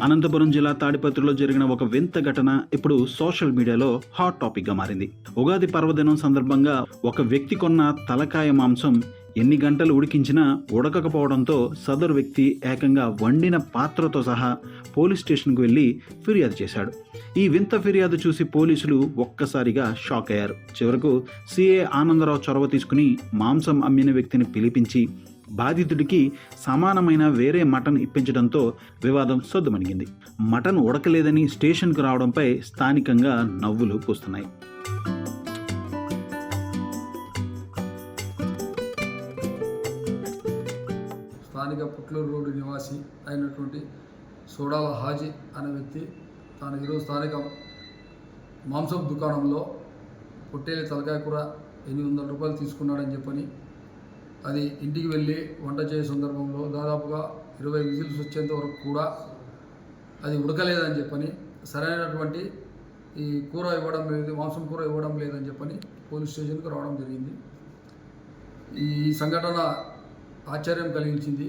అనంతపురం జిల్లా తాడిపత్రిలో జరిగిన ఒక వింత ఘటన ఇప్పుడు సోషల్ మీడియాలో హాట్ టాపిక్ గా మారింది. ఉగాది పర్వదినం సందర్భంగా ఒక వ్యక్తి కొన్న తలకాయ మాంసం ఎన్ని గంటలు ఉడికించినా ఉడకకపోవడంతో సదరు వ్యక్తి ఏకంగా వండిన పాత్రతో సహా పోలీస్ స్టేషన్కు వెళ్ళి ఫిర్యాదు చేశాడు. ఈ వింత ఫిర్యాదు చూసి పోలీసులు ఒక్కసారిగా షాక్ అయ్యారు. చివరకు సిఐ ఆనందరావు చొరవ తీసుకుని మాంసం అమ్మిన వ్యక్తిని పిలిపించి బాధితుడికి సమానమైన వేరే మటన్ ఇప్పించడంతో వివాదం సద్దుమణిగింది. మటన్ ఉడకలేదని స్టేషన్కు రావడంపై స్థానికంగా నవ్వులు పూస్తున్నాయి. స్థానిక పుట్లూరు రోడ్డు నివాసి అయినటువంటి సోడాల హాజీ అనే వ్యక్తి తాను ఈరోజు స్థానిక మాంసం దుకాణంలో పొట్టేలి తలకాయ కూర 800 రూపాయలు తీసుకున్నాడని చెప్పని, అది ఇంటికి వెళ్ళి వంట చేసే సందర్భంలో దాదాపుగా 20 విజిల్స్ వచ్చేంత వరకు కూడా అది ఉడకలేదని చెప్పని, సరైనటువంటి ఈ కూర ఇవ్వడం లేదు, మాంసం కూర ఇవ్వడం లేదని చెప్పని పోలీస్ స్టేషన్కి రావడం జరిగింది. ఈ సంఘటన ఆశ్చర్యం కలిగించింది.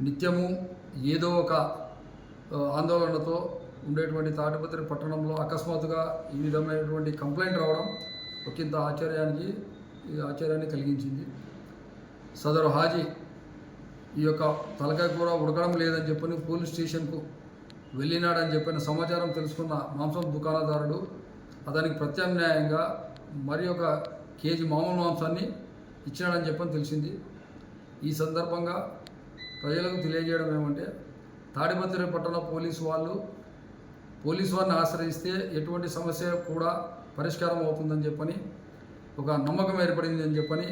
నిత్యము ఏదో ఒక ఆందోళనతో ఉండేటువంటి తాడిపత్రి పట్టణంలో అకస్మాత్తుగా ఈ విధమైనటువంటి కంప్లైంట్ రావడం ఒకంత ఆశ్చర్యాన్ని కలిగించింది. సదరు హాజీ ఈ యొక్క తలకాయ కూర ఉడకడం లేదని చెప్పని పోలీస్ స్టేషన్కు వెళ్ళినాడని చెప్పిన సమాచారం తెలుసుకున్న మాంసం దుకాణదారుడు అతనికి ప్రత్యామ్నాయంగా మరి ఒక కేజీ మామూలు మాంసాన్ని ఇచ్చినాడని చెప్పని తెలిసింది. ఈ సందర్భంగా ప్రజలకు తెలియజేయడం ఏమంటే, తాడిపత్రి పట్టణ పోలీసు వారిని ఆశ్రయిస్తే ఎటువంటి సమస్య కూడా పరిష్కారం అవుతుందని చెప్పని ఒక నమ్మకం ఏర్పడింది అని చెప్పని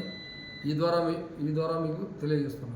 ఈ ద్వారా మీకు తెలియజేస్తున్నాను.